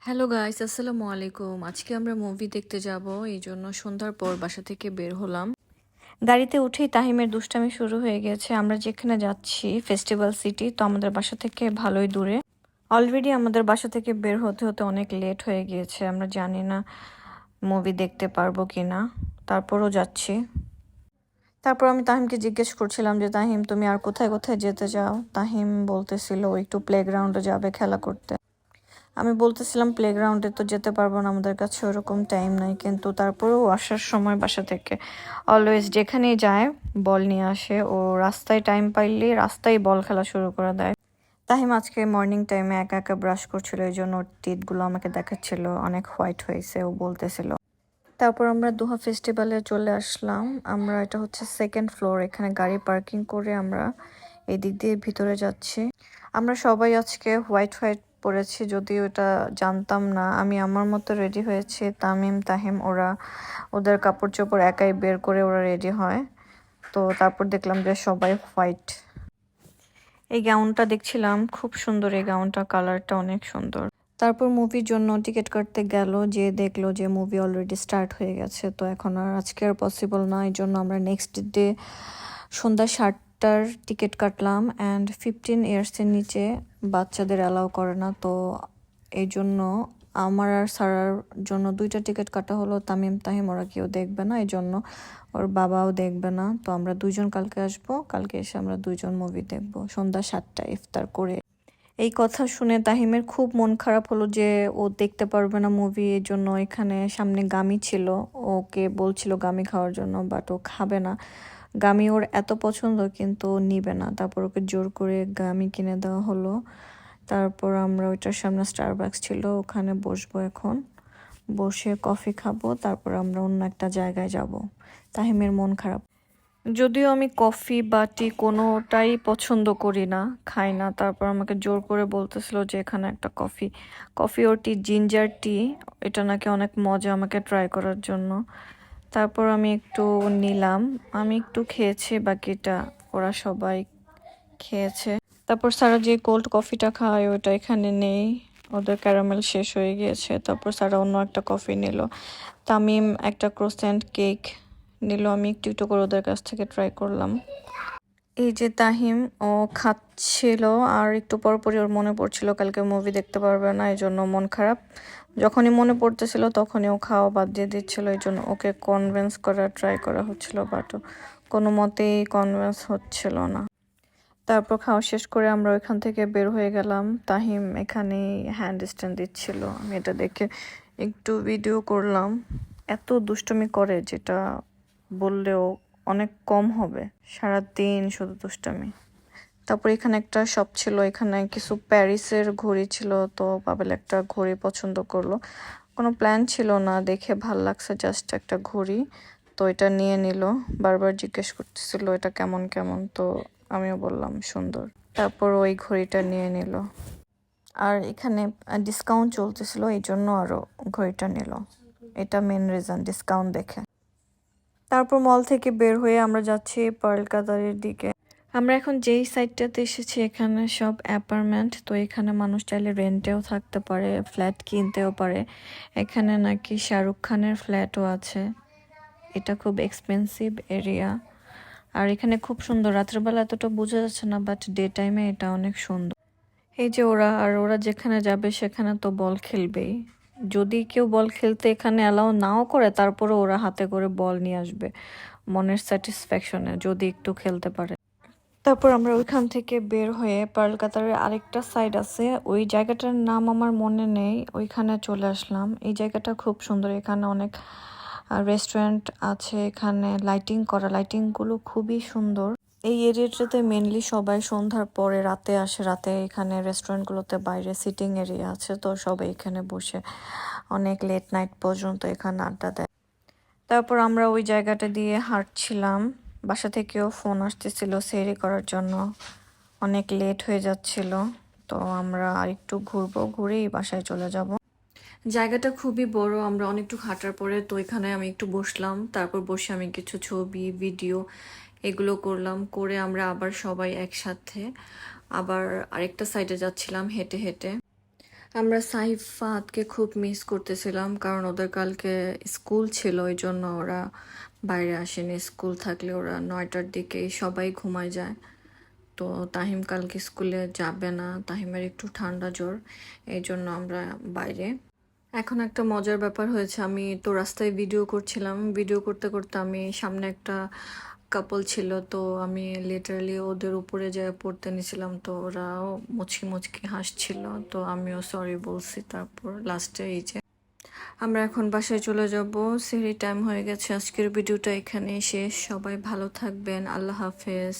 Hello guys, আসসালামু আলাইকুম। আজকে আমরা মুভি দেখতে যাব, এই জন্য সন্ধ্যার পর বাসা থেকে বের হলাম। গাড়িতে উঠেই তাহিমের দুষ্টামি শুরু হয়ে গেছে। আমরা যেখানে যাচ্ছি ফেস্টিভ্যাল সিটি, তো আমাদের বাসা থেকে ভালোই দূরে। অলরেডি আমাদের বাসা থেকে বের হতে হতে অনেক লেট হয়ে গিয়েছে। আমরা জানি না মুভি দেখতে পারবো কিনা, তারপরও যাচ্ছি। তারপর আমি তাহিমকে জিজ্ঞেস করছিলাম যে তাহিম, তুমি আর কোথায় কোথায় যেতে চাও? তাহিম বলতেছিল ও একটু প্লেগ্রাউন্ডে যাবে খেলা করতে। আমি বলতেছিলাম প্লেগ্রাউন্ডে তো যেতে পারবো না, আমাদের কাছে ওরকম টাইম নাই। কিন্তু তারপরেও আসার সময় বাসা থেকে অলওয়েজ যেখানেই যায় বল নিয়ে আসে। ও রাস্তায় টাইম পাইলে রাস্তায় বল খেলা শুরু করে দেয়। তাহিম আজকে মর্নিং টাইমে একা একা ব্রাশ করছিল, এই জন্য ওর টিথগুলো আমাকে দেখাচ্ছিল, অনেক হোয়াইট হয়েছে ও বলতেছিল। তারপর আমরা দোহা ফেস্টিভ্যালে চলে আসলাম। আমরা এটা হচ্ছে সেকেন্ড ফ্লোর, এখানে গাড়ি পার্কিং করে আমরা এই দিক দিয়ে ভিতরে যাচ্ছি। আমরা সবাই আজকে হোয়াইট হোয়াইট পরেছি, যদিও এটা জানতাম না। আমি আমার মতো রেডি হয়েছি, তামিম তাহিম ওরা ওদের কাপড় চোপড় একাই বের করে ওরা রেডি হয়। তো তারপর দেখলাম যে সবাই হোয়াইট। এই গাউনটা দেখছিলাম, খুব সুন্দর এই গাউনটা, কালারটা অনেক সুন্দর। তারপর মুভির জন্য টিকিট কাটতে গেল, যে দেখলো যে মুভি অলরেডি স্টার্ট হয়ে গেছে। তো এখন আর আজকে আর পসিবল না, এই জন্য আমরা নেক্সট ডে সন্ধ্যা 7টার টিকিট কাটলাম। অ্যান্ড 15 ইয়ার্সের নিচে বাচ্চাদের অ্যালাউ করে না, তো এই জন্য আমার আর সারার জন্য 2টা টিকিট কাটা হলো। তামিম তাহিম ওরা কেউ দেখবে না, এই জন্য ওর বাবাও দেখবে না। তো আমরা দুইজন কালকে আসবো, কালকে এসে আমরা দুইজন মুভি দেখবো সন্ধ্যা 7টায় ইফতার করে। এই কথা শুনে তাহিমের খুব মন খারাপ হলো যে ও দেখতে পারবে না মুভি। এই জন্য এখানে সামনে গামি ছিল, ওকে বলছিল গামি খাওয়ার জন্য, বাট ও খাবে না। গামি ওর এত পছন্দ কিন্তু ও নিবে না। তারপর ওকে জোর করে গামি কিনে দেওয়া হলো। তারপর আমরা ওইটার সামনে স্টারবাক্স ছিল, ওখানে বসবো এখন, বসে কফি খাবো। তারপর আমরা অন্য একটা জায়গায় যাব। তাহিমের মন খারাপ, যদিও আমি কফি বা টি কোনোটাই পছন্দ করি না, খাই না। তারপর আমাকে জোর করে বলতেছিল যে এখানে একটা কফি কফি ও টি, জিঞ্জার টি, এটা নাকি অনেক মজা, আমাকে ট্রাই করার জন্য। তারপর আমি একটু নিলাম, আমি একটু খেয়েছি, বাকিটা ওরা সবাই খেয়েছে। তারপর সারা যে কোল্ড কফিটা খায় ওটা এখানে নেই, ওদের ক্যারামেল শেষ হয়ে গিয়েছে। তারপর সারা অন্য একটা কফি নিল। তামিম একটা ক্রোসেন্ট কেক নিল, আমি একটু একটু করে ওদের কাছ থেকে ট্রাই করলাম। এই যে তাহিম, ও খাচ্ছিল আর একটু পরপরই ওর মনে পড়ছিল কালকে মুভি দেখতে পারবে না, এই জন্য মন খারাপ। যখনই মনে পড়তেছিল তখনই ও খাওয়া বাদ দিয়ে দিচ্ছিল, এই জন্য ওকে কনভিন্স করার ট্রাই করা হচ্ছিল, বাট কোনো মতেই কনভিন্স হচ্ছিল না। তারপর খাওয়া শেষ করে আমরা ওইখান থেকে বের হয়ে গেলাম। তাহিম এখানেই হ্যান্ড স্ট্যান্ড দিচ্ছিল, আমি এটা দেখে একটু ভিডিও করলাম। এত দুষ্টুমি করে যেটা বললেও অনেক কম হবে, সারাদিন শুধু দুষ্টামি। তারপর এখানে একটা শপ ছিল, এখানে কিছু প্যারিসের ঘড়ি ছিল, তো পাবেল একটা ঘড়ি পছন্দ করলো। কোনো প্ল্যান ছিল না, দেখে ভাল লাগছে জাস্ট একটা ঘড়ি, তো এটা নিয়ে নিল। বারবার জিজ্ঞেস করতেছিল এটা কেমন কেমন, তো আমিও বললাম সুন্দর। তারপর ওই ঘড়িটা নিয়ে নিল। আর এখানে ডিসকাউন্ট চলতেছিল, এই জন্য আরও ঘড়িটা নিল। এটা মেন রিজন, ডিসকাউন্ট দেখে। তারপর মল থেকে বের হয়ে আমরা যাচ্ছি পার্ল কাতারের দিকে। আমরা এখন যেই সাইডটাতে এসেছি এখানে সব অ্যাপার্টমেন্ট, তো এখানে মানুষ চাইলে রেন্টেও থাকতে পারে, ফ্ল্যাট কিনতেও পারে। এখানে নাকি শাহরুখ খানের ফ্ল্যাটও আছে। এটা খুব এক্সপেন্সিভ এরিয়া। আর এখানে খুব সুন্দর, রাত্রেবেলা এতটা বোঝা যাচ্ছে না, বাট ডে টাইমে এটা অনেক সুন্দর। এই যে ওরা যেখানে যাবে সেখানে তো বল খেলবেই। যদি কেউ বল খেলতে এখানে অ্যালাউ নাও করে, তারপরে ওরা হাতে করে বল নিয়ে আসবে মনের স্যাটিসফ্যাকশনে, যদি একটু খেলতে পারে। তারপর আমরা ওইখান থেকে বের হয়ে পার্ল কাতারের আরেকটা সাইড আছে, ওই জায়গাটার নাম আমার মনে নেই, ওইখানে চলে আসলাম। এই জায়গাটা খুব সুন্দর, এখানে অনেক রেস্টুরেন্ট আছে, এখানে লাইটিং করা, লাইটিংগুলো খুবই সুন্দর। এই এরিয়াটাতে মেনলি সবাই সন্ধ্যার পরে রাতে আসে। রাতে এখানে রেস্টুরেন্টগুলোতে বাইরে সিটিং এরিয়া আছে, তো সবাই এখানে বসে অনেক লেট নাইট পর্যন্ত এখানে আড্ডা দেয়। তারপর আমরা ওই জায়গাটা দিয়ে হাঁটছিলাম, বাসা থেকেও ফোন আসতেছিল সেহরি করার জন্য, অনেক লেট হয়ে যাচ্ছিল। তো আমরা আরেকটু ঘুরবো, ঘুরেই বাসায় চলে যাব। জায়গাটা খুবই বড়, আমরা অনেকটু হাঁটার পরে তো এখানে আমি একটু বসলাম। তারপর বসে আমি কিছু ছবি ভিডিও এগুলো করলাম, করে আমরা আবার সবাই একসাথে আবার আরেকটা সাইডে যাচ্ছিলাম হেঁটে হেঁটে। আমরা সাহিব ফাহাদকে খুব মিস করতেছিলাম কারণ ওদের কালকে স্কুল ছিল ওই জন্য ওরা বাইরে আসেনি। স্কুল থাকলে ওরা 9টার দিকেই সবাই ঘুমায় যায়। তো তাহিম কালকে স্কুলে যাবে না, তাহিমের একটু ঠান্ডা জ্বর, এই জন্য আমরা বাইরে। এখন একটা মজার ব্যাপার হয়েছে, আমি তো রাস্তায় ভিডিও করছিলাম, ভিডিও করতে করতে আমি সামনে একটা কাপল ছিল, তো আমি লিটারালি ওদের উপরে যায় পড়তে নিছিলাম, তো ওরাও মুচকি মুচকি হাসছিল, তো আমিও সরি বলছি। তারপর লাস্টে এই যে আমরা এখন বাসায় চলে যাব, সেহরি টাইম হয়ে গেছে। আজকের ভিডিওটা এখানেই শেষ। সবাই ভালো থাকবেন, আল্লাহ হাফেজ।